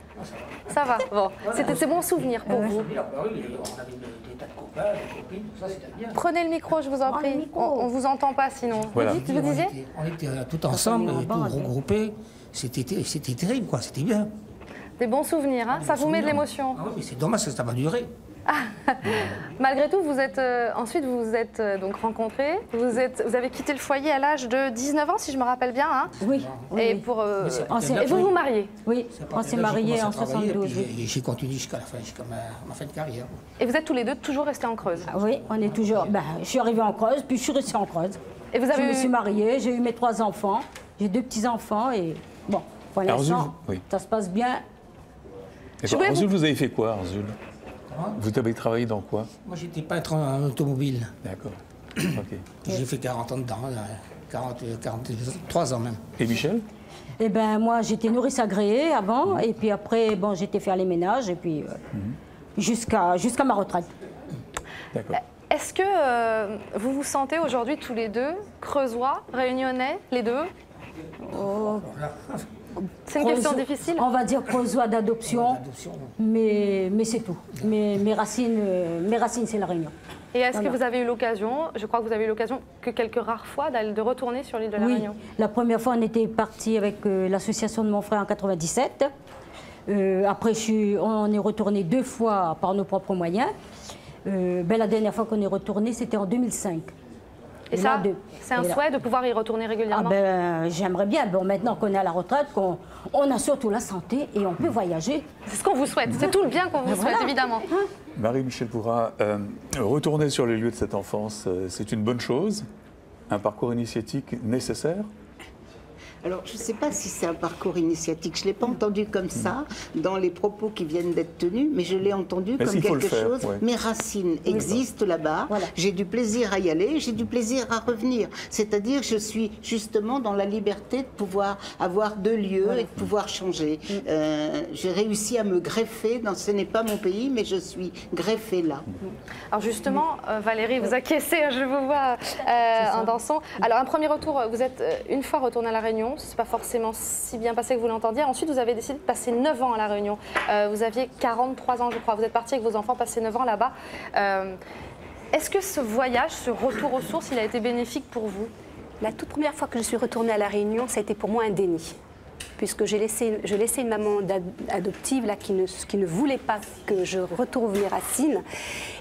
Ça va, bon. C'était ces bons souvenirs pour vous. On avait des tas de copains, des copines, tout ça, c'était bien. Prenez le micro, je vous en prie. On vous entend pas sinon. Voilà. Vous disiez On était tout ensemble, tout regroupés. C'était terrible, quoi. C'était bien. Des bons souvenirs, hein. Ça vous met de l'émotion. Ah oui, mais c'est dommage que ça va durer. Malgré tout, ensuite vous vous êtes donc rencontrés. Vous avez quitté le foyer à l'âge de 19 ans, si je me rappelle bien. Hein. Oui. Et vous vous mariez. Oui, on s'est mariés en 72. Et j'ai continué jusqu'à ma fin de carrière. Et vous êtes tous les deux toujours restés en Creuse. Oui, on est toujours. Je suis arrivée en Creuse, puis je suis restée en Creuse. Et vous avez Je me suis mariée, j'ai eu mes 3 enfants, j'ai 2 petits-enfants et bon, pour l'instant, ça se passe bien. Arzul, vous avez fait quoi, Arzul? Vous avez travaillé dans quoi? Moi, j'étais peintre en automobile. D'accord. Ok. J'ai fait 40 ans dedans, 43 ans même. Et Michel? Eh ben, moi, j'étais nourrice agréée avant, et puis après, bon, j'étais faire les ménages, et puis jusqu'à ma retraite. D'accord. Est-ce que vous vous sentez aujourd'hui tous les deux creusois, réunionnais, les deux? C'est une question difficile. On va dire creusois d'adoption, mais c'est tout. Mes racines, c'est la Réunion. Et est-ce que vous avez eu l'occasion, je crois que vous avez eu l'occasion que quelques rares fois de retourner sur l'île de la Réunion? La première fois, on était parti avec l'association de mon frère en 97. Après, on est retourné 2 fois par nos propres moyens. La dernière fois qu'on est retourné, c'était en 2005. Et ça, c'est un souhait de pouvoir y retourner régulièrement? J'aimerais bien. Bon, maintenant qu'on est à la retraite, on a surtout la santé et on peut voyager. C'est ce qu'on vous souhaite. C'est tout le bien qu'on vous souhaite, évidemment. Marie-Michel Pourra, retourner sur les lieux de cette enfance, c'est une bonne chose? Un parcours initiatique nécessaire? Alors, je ne sais pas si c'est un parcours initiatique. Je ne l'ai pas entendu comme ça dans les propos qui viennent d'être tenus, mais je l'ai entendu comme quelque chose. Ouais. Mes racines existent là-bas. Voilà. J'ai du plaisir à y aller, j'ai du plaisir à revenir. C'est-à-dire, je suis justement dans la liberté de pouvoir avoir 2 lieux et de pouvoir changer. J'ai réussi à me greffer. Ce n'est pas mon pays, mais je suis greffée là. Alors justement, Valérie, vous acquiescez, je vous vois en dansant. Alors, un premier retour, vous êtes une fois retourné à La Réunion. Ce n'est pas forcément si bien passé que vous l'entendiez. Ensuite, vous avez décidé de passer 9 ans à La Réunion. Vous aviez 43 ans, je crois. Vous êtes parti avec vos enfants passer 9 ans là-bas. Est-ce que ce voyage, ce retour aux sources, il a été bénéfique pour vous? La toute première fois que je suis retournée à La Réunion, ça a été pour moi un déni. Puisque je laissais une maman adoptive là, qui ne voulait pas que je retrouve mes racines.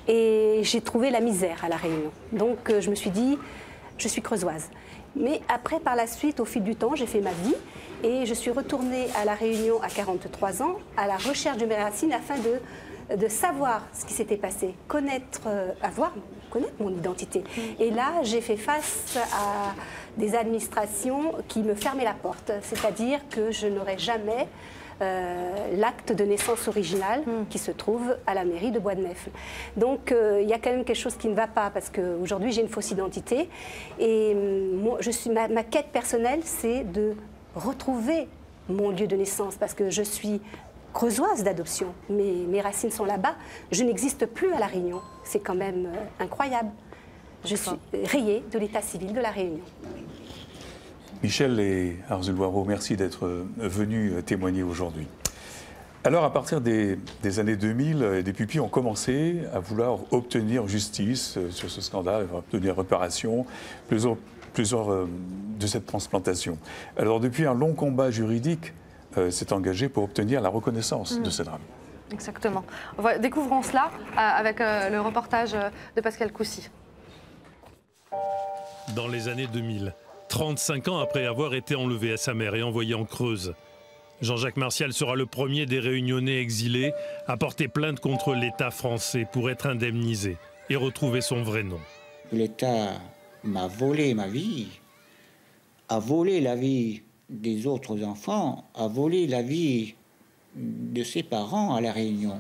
Et j'ai trouvé la misère à La Réunion. Donc, je me suis dit, je suis creusoise. Mais après, par la suite, au fil du temps, j'ai fait ma vie et je suis retournée à La Réunion à 43 ans à la recherche de mes racines afin de savoir ce qui s'était passé, connaître mon identité. Et là, j'ai fait face à des administrations qui me fermaient la porte, c'est-à-dire que je n'aurais jamais l'acte de naissance original qui se trouve à la mairie de Bois-de-Nèfles. Donc il y a quand même quelque chose qui ne va pas parce qu'aujourd'hui j'ai une fausse identité et moi, ma quête personnelle c'est de retrouver mon lieu de naissance parce que je suis creusoise d'adoption, mes racines sont là-bas, je n'existe plus à La Réunion, c'est quand même incroyable. Je suis rayée de l'état civil de La Réunion. Michel et Arzul Ouareau, merci d'être venus témoigner aujourd'hui. Alors, à partir des années 2000, des pupilles ont commencé à vouloir obtenir justice sur ce scandale, obtenir réparation, plusieurs de cette transplantation. Alors, depuis un long combat juridique, s'est engagé pour obtenir la reconnaissance de ce drame. Exactement. Découvrons cela avec le reportage de Pascal Coucy. Dans les années 2000, 35 ans après avoir été enlevé à sa mère et envoyé en Creuse, Jean-Jacques Martial sera le premier des Réunionnais exilés à porter plainte contre l'État français pour être indemnisé et retrouver son vrai nom. L'État m'a volé ma vie, a volé la vie des autres enfants, a volé la vie de ses parents à La Réunion.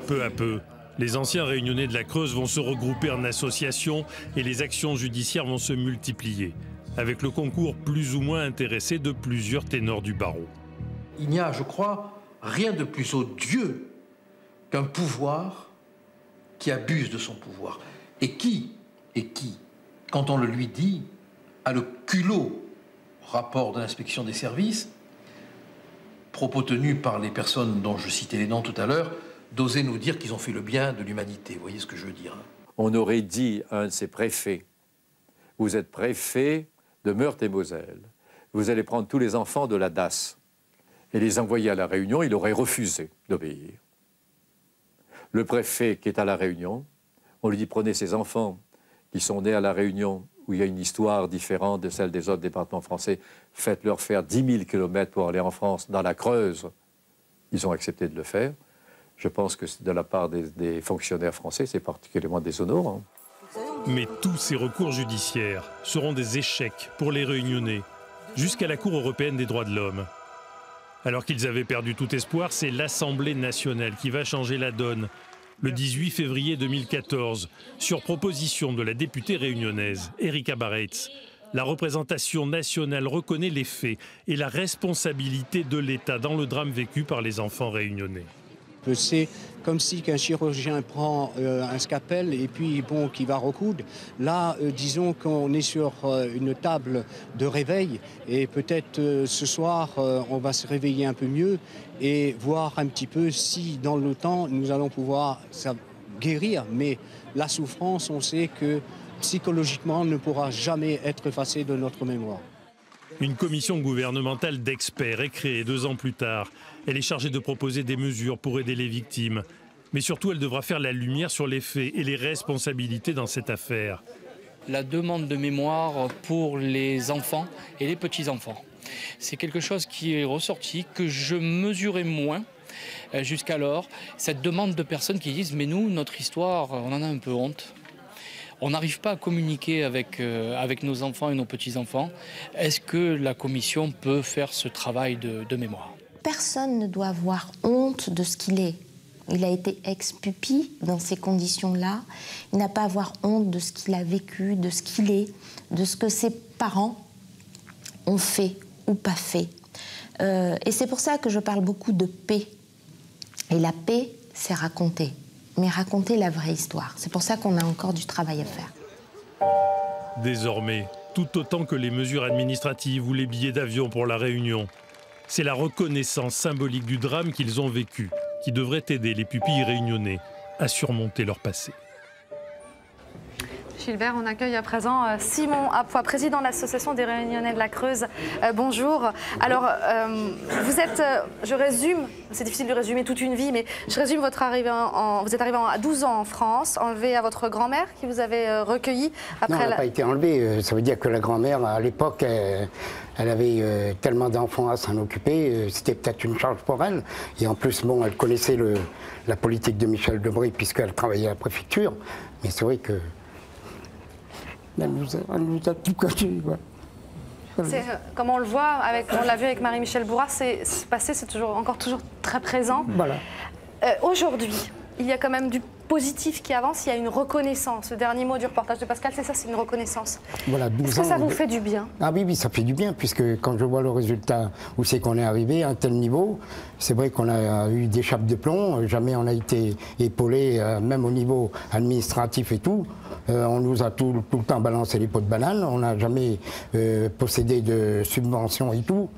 Peu à peu, les anciens Réunionnais de la Creuse vont se regrouper en associations et les actions judiciaires vont se multiplier, avec le concours plus ou moins intéressé de plusieurs ténors du barreau. Il n'y a, je crois, rien de plus odieux qu'un pouvoir qui abuse de son pouvoir. Et qui, quand on le lui dit, a le culot, rapport de l'inspection des services, propos tenus par les personnes dont je citais les noms tout à l'heure, d'oser nous dire qu'ils ont fait le bien de l'humanité. Vous voyez ce que je veux dire? On aurait dit à un de ces préfets, vous êtes préfet de Meurthe-et-Moselle, vous allez prendre tous les enfants de la DAS et les envoyer à La Réunion, il aurait refusé d'obéir. Le préfet qui est à La Réunion, on lui dit prenez ces enfants qui sont nés à La Réunion, où il y a une histoire différente de celle des autres départements français, faites-leur faire 10 000 km pour aller en France, dans la Creuse. Ils ont accepté de le faire. Je pense que de la part des fonctionnaires français, c'est particulièrement déshonorant. Mais tous ces recours judiciaires seront des échecs pour les Réunionnais, jusqu'à la Cour européenne des droits de l'homme. Alors qu'ils avaient perdu tout espoir, c'est l'Assemblée nationale qui va changer la donne. Le 18 février 2014, sur proposition de la députée réunionnaise Erika Bareitz, la représentation nationale reconnaît les faits et la responsabilité de l'État dans le drame vécu par les enfants réunionnais. C'est comme si qu'un chirurgien prend un scalpel et puis bon, qui va recoudre. Là, disons qu'on est sur une table de réveil et peut-être ce soir, on va se réveiller un peu mieux et voir un petit peu si dans le temps, nous allons pouvoir guérir. Mais la souffrance, on sait que psychologiquement, ne pourra jamais être effacée de notre mémoire. Une commission gouvernementale d'experts est créée 2 ans plus tard. Elle est chargée de proposer des mesures pour aider les victimes. Mais surtout, elle devra faire la lumière sur les faits et les responsabilités dans cette affaire. La demande de mémoire pour les enfants et les petits-enfants. C'est quelque chose qui est ressorti, que je mesurais moins jusqu'alors. Cette demande de personnes qui disent « mais nous, notre histoire, on en a un peu honte ». On n'arrive pas à communiquer avec nos enfants et nos petits-enfants. Est-ce que la commission peut faire ce travail de mémoire? Personne ne doit avoir honte de ce qu'il est. Il a été ex-pupille dans ces conditions-là. Il n'a pas à avoir honte de ce qu'il a vécu, de ce qu'il est, de ce que ses parents ont fait ou pas fait. Et c'est pour ça que je parle beaucoup de paix. Et la paix, c'est raconter. Mais raconter la vraie histoire. C'est pour ça qu'on a encore du travail à faire. Désormais, tout autant que les mesures administratives ou les billets d'avion pour la Réunion, c'est la reconnaissance symbolique du drame qu'ils ont vécu qui devrait aider les pupilles réunionnais à surmonter leur passé. Gilbert, on accueille à présent Simon Apois, président de l'Association des Réunionnais de la Creuse. Bonjour. Alors, vous êtes, je résume, c'est difficile de résumer toute une vie, mais je résume votre arrivée vous êtes arrivé à 12 ans en France, enlevé à votre grand-mère qui vous avait recueilli. Après non, elle n'a pas été enlevée. Ça veut dire que la grand-mère, à l'époque, elle avait tellement d'enfants à s'en occuper, c'était peut-être une charge pour elle. Et en plus, bon, elle connaissait la politique de Michel Debré puisqu'elle travaillait à la préfecture. Mais c'est vrai que elle nous a tout caché. Comme on le voit, on l'a vu avec Marie-Michel Bourras, c'est passé, c'est encore toujours très présent. Voilà. Aujourd'hui, il y a quand même du positif qui avance, il y a une reconnaissance. Le dernier mot du reportage de Pascal, c'est ça, c'est une reconnaissance. Voilà, 12 Est-ce que ça vous fait du bien? Ah oui, ça fait du bien, puisque quand je vois le résultat, où c'est qu'on est arrivé à un tel niveau, c'est vrai qu'on a eu des chapes de plomb, jamais on a été épaulé, même au niveau administratif et tout. On nous a tout le temps balancé les pots de banane, on n'a jamais possédé de subventions et tout.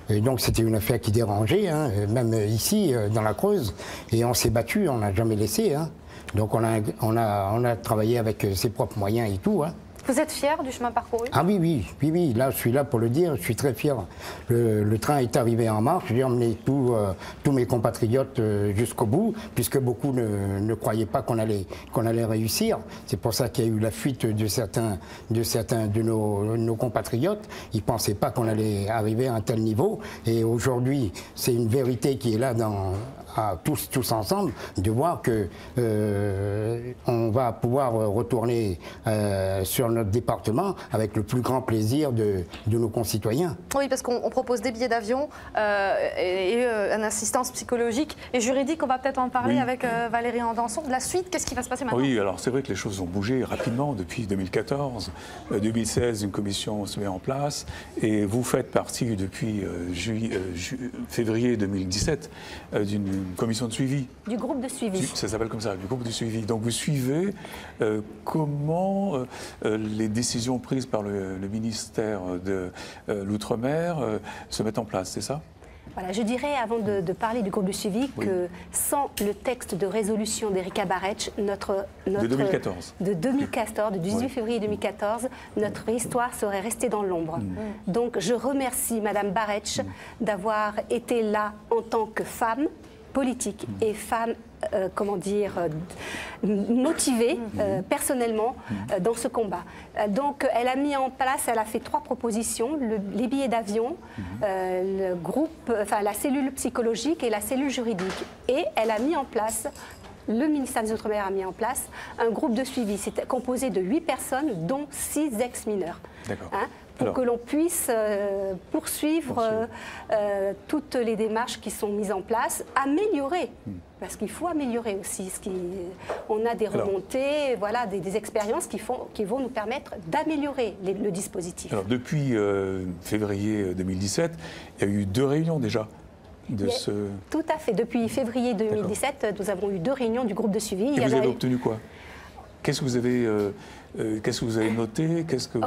Et donc c'était une affaire qui dérangeait, hein, même ici, dans la Creuse. Et on s'est battu, on n'a jamais laissé. Hein. Donc on a travaillé avec ses propres moyens et tout. Hein. Vous êtes fier du chemin parcouru? Ah oui, là je suis là pour le dire, je suis très fier. Le train est arrivé en marche, j'ai emmené tous mes compatriotes jusqu'au bout, puisque beaucoup ne croyaient pas qu'on allait réussir. C'est pour ça qu'il y a eu la fuite de certains de nos compatriotes. Ils ne pensaient pas qu'on allait arriver à un tel niveau. Et aujourd'hui, c'est une vérité qui est là à tous ensemble, de voir que on va pouvoir retourner sur notre département avec le plus grand plaisir de nos concitoyens. Oui, parce qu'on propose des billets d'avion et une assistance psychologique et juridique. On va peut-être en parler avec Valérie Andançon. De la suite, qu'est-ce qui va se passer maintenant? Oui, alors c'est vrai que les choses ont bougé rapidement depuis 2014. 2016, une commission se met en place et vous faites partie depuis février 2017 d'une commission de suivi. Du groupe de suivi. Ça s'appelle comme ça, du groupe de suivi. Donc vous suivez comment les décisions prises par le ministère de l'Outre-mer se mettent en place, c'est ça? Voilà, je dirais, avant de parler du groupe de suivi, que sans le texte de résolution d'Erika Barretch, de 2014. De 2014, de 18 février 2014, notre histoire serait restée dans l'ombre. Donc je remercie Madame Barretch d'avoir été là en tant que femme politique et femme, comment dire, motivée personnellement dans ce combat. Donc elle a mis en place, elle a fait 3 propositions, les billets d'avion, le groupe, enfin la cellule psychologique et la cellule juridique. Et elle a mis en place, le ministère des Outre-mer a mis en place un groupe de suivi. C'était composé de 8 personnes, dont 6 ex-mineurs. D'accord. Pour que l'on puisse poursuivre toutes les démarches qui sont mises en place, améliorer, parce qu'il faut améliorer aussi. On a des remontées, voilà, des expériences qui vont nous permettre d'améliorer le dispositif. Alors, depuis février 2017, il y a eu 2 réunions déjà. Tout à fait. Depuis février 2017, nous avons eu 2 réunions du groupe de suivi. Et vous avez obtenu quoi? Qu'est-ce que vous avez noté?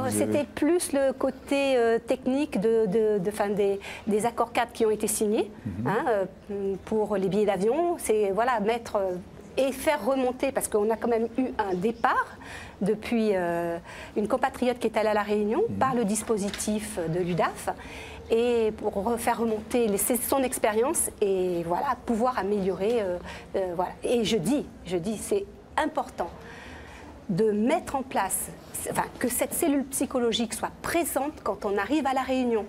C'était plus le côté technique des accords cadres qui ont été signés pour les billets d'avion. C'est voilà, mettre et faire remonter, parce qu'on a quand même eu un départ depuis une compatriote qui est allée à La Réunion par le dispositif de l'UDAF. Et pour faire remonter son expérience et voilà, pouvoir améliorer. Voilà. Et je dis, c'est important de mettre en place, que cette cellule psychologique soit présente quand on arrive à La Réunion.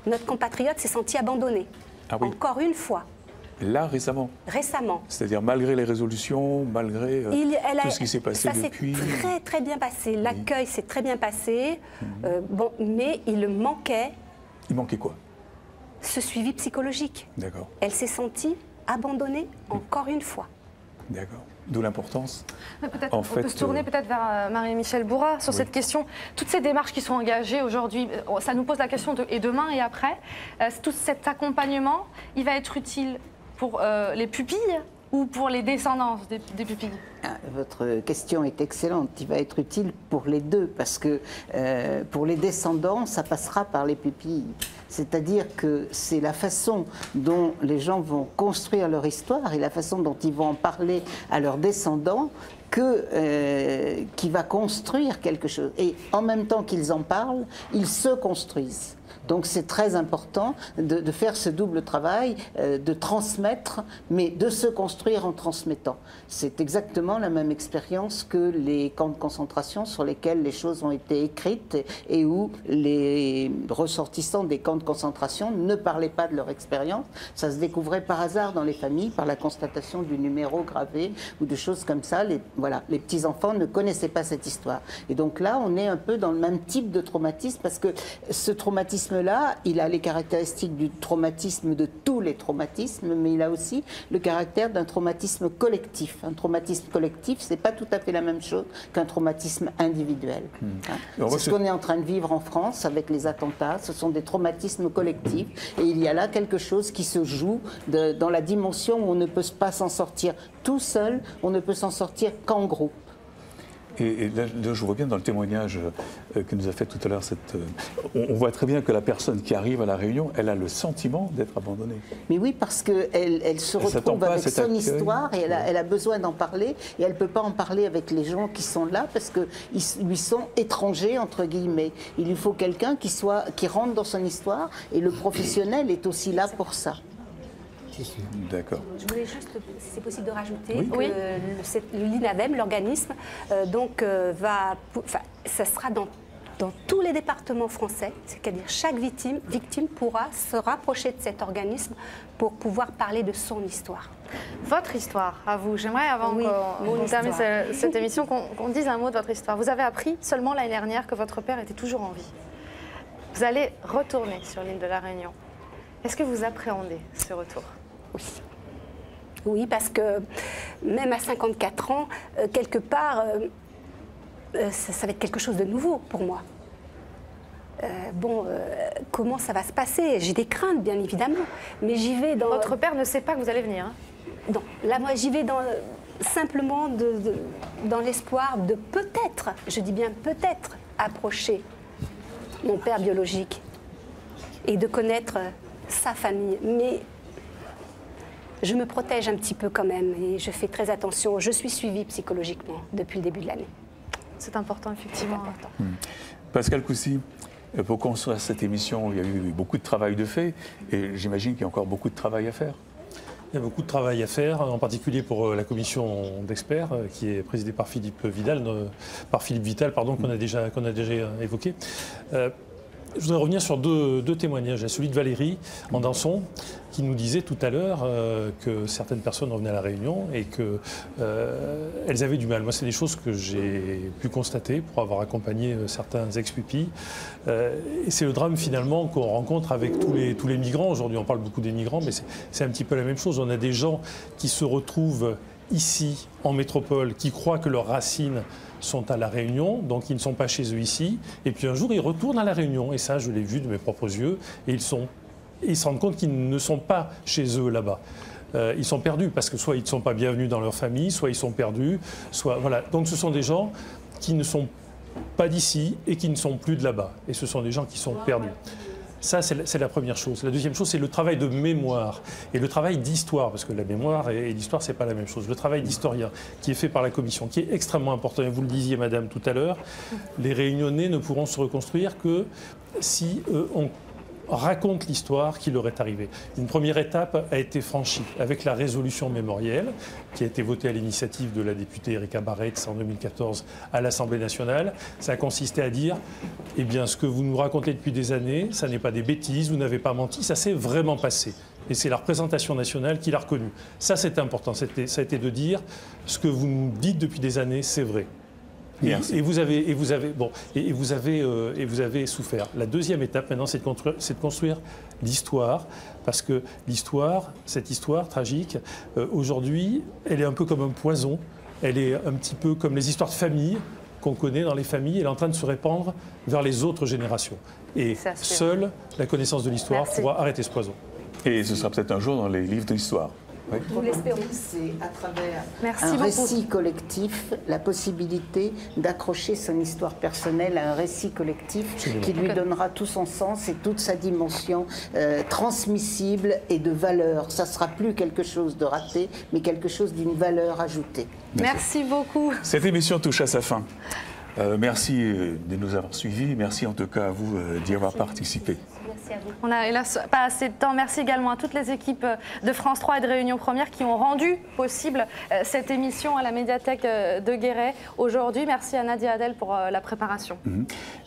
Notre compatriote s'est senti abandonné, encore une fois. Là, récemment? Récemment. C'est-à-dire malgré les résolutions, malgré tout ce qui s'est passé depuis? Ça s'est très très bien passé, l'accueil s'est très bien passé, mais il manquait... Il manquait quoi? Ce suivi psychologique. D'accord. Elle s'est sentie abandonnée encore une fois. D'accord. D'où l'importance. On peut se tourner peut-être vers Marie-Michel Bourrat sur cette question. Toutes ces démarches qui sont engagées aujourd'hui, ça nous pose la question de et demain et après. Tout cet accompagnement, il va être utile pour les pupilles ou pour les descendants des pupilles? Votre question est excellente. Il va être utile pour les deux, parce que pour les descendants, ça passera par les pupilles. C'est-à-dire que c'est la façon dont les gens vont construire leur histoire et la façon dont ils vont en parler à leurs descendants qui va construire quelque chose. Et en même temps qu'ils en parlent, ils se construisent. Donc c'est très important de faire ce double travail, de transmettre, mais de se construire en transmettant. C'est exactement la même expérience que les camps de concentration sur lesquels les choses ont été écrites et où les ressortissants des camps de concentration ne parlaient pas de leur expérience. Ça se découvrait par hasard dans les familles, par la constatation du numéro gravé ou de choses comme ça. Les petits-enfants ne connaissaient pas cette histoire. Et donc là, on est un peu dans le même type de traumatisme, parce que ce traumatisme-là, il a les caractéristiques du traumatisme de tous les traumatismes, mais il a aussi le caractère d'un traumatisme collectif. Un traumatisme collectif, c'est pas tout à fait la même chose qu'un traumatisme individuel. C'est ce qu'on est en train de vivre en France avec les attentats. Ce sont des traumatismes collectifs, et il y a là quelque chose qui se joue dans la dimension où on ne peut pas s'en sortir tout seul, on ne peut s'en sortir qu'en groupe. Et là, je vois bien dans le témoignage que nous a fait tout à l'heure, on voit très bien que la personne qui arrive à La Réunion, elle a le sentiment d'être abandonnée. Mais oui, parce qu'elle se retrouve avec son histoire et elle a besoin d'en parler, et elle ne peut pas en parler avec les gens qui sont là parce qu'ils lui sont étrangers, entre guillemets. Il lui faut quelqu'un qui rentre dans son histoire, et le professionnel est aussi là pour ça. D'accord. Je voulais juste, si c'est possible de rajouter, que l'INAVEM, l'organisme, ça sera dans tous les départements français, c'est-à-dire chaque victime pourra se rapprocher de cet organisme pour pouvoir parler de son histoire. Votre histoire, à vous. J'aimerais, avant qu'on termine cette émission, qu'on dise un mot de votre histoire. Vous avez appris seulement l'année dernière que votre père était toujours en vie. Vous allez retourner sur l'île de La Réunion. Est-ce que vous appréhendez ce retour ? Oui. Oui, parce que même à 54 ans, quelque part, ça va être quelque chose de nouveau pour moi. Comment ça va se passer? J'ai des craintes, bien évidemment, mais j'y vais dans... Votre père ne sait pas que vous allez venir, hein? Non, là, moi, j'y vais simplement dans l'espoir de peut-être, je dis bien peut-être, approcher mon père biologique et de connaître sa famille. Mais je me protège un petit peu quand même et je fais très attention. Je suis suivie psychologiquement depuis le début de l'année. C'est important, effectivement. C'est important. Pascal Coucy, pour construire cette émission, il y a eu beaucoup de travail de fait et j'imagine qu'il y a encore beaucoup de travail à faire. Il y a beaucoup de travail à faire, en particulier pour la commission d'experts qui est présidée par Philippe Vital, qu'on a déjà évoqué. Je voudrais revenir sur deux témoignages. Celui de Valérie Andanson, qui nous disait tout à l'heure que certaines personnes revenaient à La Réunion et qu'elles avaient du mal. Moi, c'est des choses que j'ai pu constater pour avoir accompagné certains ex-pupilles. Et c'est le drame finalement qu'on rencontre avec tous les migrants. Aujourd'hui, on parle beaucoup des migrants, mais c'est un petit peu la même chose. On a des gens qui se retrouvent ici, en métropole, qui croient que leurs racines sont à La Réunion, donc ils ne sont pas chez eux ici. Et puis un jour, ils retournent à La Réunion. Et ça, je l'ai vu de mes propres yeux. Et ils se rendent compte qu'ils ne sont pas chez eux là-bas. Ils sont perdus parce que soit ils ne sont pas bienvenus dans leur famille, soit ils sont perdus, soit voilà. Donc ce sont des gens qui ne sont pas d'ici et qui ne sont plus de là-bas. Et ce sont des gens qui sont perdus. Ça, c'est la première chose. La deuxième chose, c'est le travail de mémoire et le travail d'histoire, parce que la mémoire et l'histoire, ce n'est pas la même chose. Le travail d'historien qui est fait par la commission, qui est extrêmement important. Et vous le disiez, madame, tout à l'heure, les Réunionnais ne pourront se reconstruire que si on raconte l'histoire qui leur est arrivée. Une première étape a été franchie avec la résolution mémorielle qui a été votée à l'initiative de la députée Erika Barretz en 2014 à l'Assemblée nationale. Ça a consisté à dire, eh bien, ce que vous nous racontez depuis des années, ça n'est pas des bêtises, vous n'avez pas menti, ça s'est vraiment passé. Et c'est la représentation nationale qui l'a reconnu. Ça, c'est important. Ça a été de dire, ce que vous nous dites depuis des années, c'est vrai. Et vous avez souffert. La deuxième étape maintenant, c'est de construire l'histoire, parce que l'histoire, cette histoire tragique, aujourd'hui, elle est un peu comme un poison. Elle est un petit peu comme les histoires de famille qu'on connaît dans les familles. Elle est en train de se répandre vers les autres générations. Et seule la connaissance de l'histoire pourra arrêter ce poison. Et ce sera peut-être un jour dans les livres d'histoire. Oui. Nous l'espérons. C'est à travers un récit collectif, la possibilité d'accrocher son histoire personnelle à un récit collectif qui lui donnera tout son sens et toute sa dimension transmissible et de valeur. Ça ne sera plus quelque chose de raté, mais quelque chose d'une valeur ajoutée. Merci beaucoup. Cette émission touche à sa fin. Merci de nous avoir suivis. Merci en tout cas à vous d'y avoir participé. Merci à vous. On n'a hélas pas assez de temps. Merci également à toutes les équipes de France 3 et de Réunion Première qui ont rendu possible cette émission à la médiathèque de Guéret aujourd'hui. Merci à Nadia Adel pour la préparation.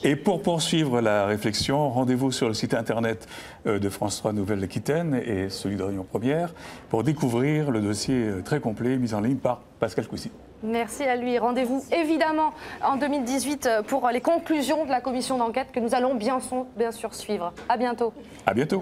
Et pour poursuivre la réflexion, rendez-vous sur le site internet de France 3 Nouvelle-Aquitaine et celui de Réunion Première pour découvrir le dossier très complet mis en ligne par Pascal Coucy. Merci à lui. Rendez-vous évidemment en 2018 pour les conclusions de la commission d'enquête que nous allons bien sûr suivre. À bientôt. À bientôt.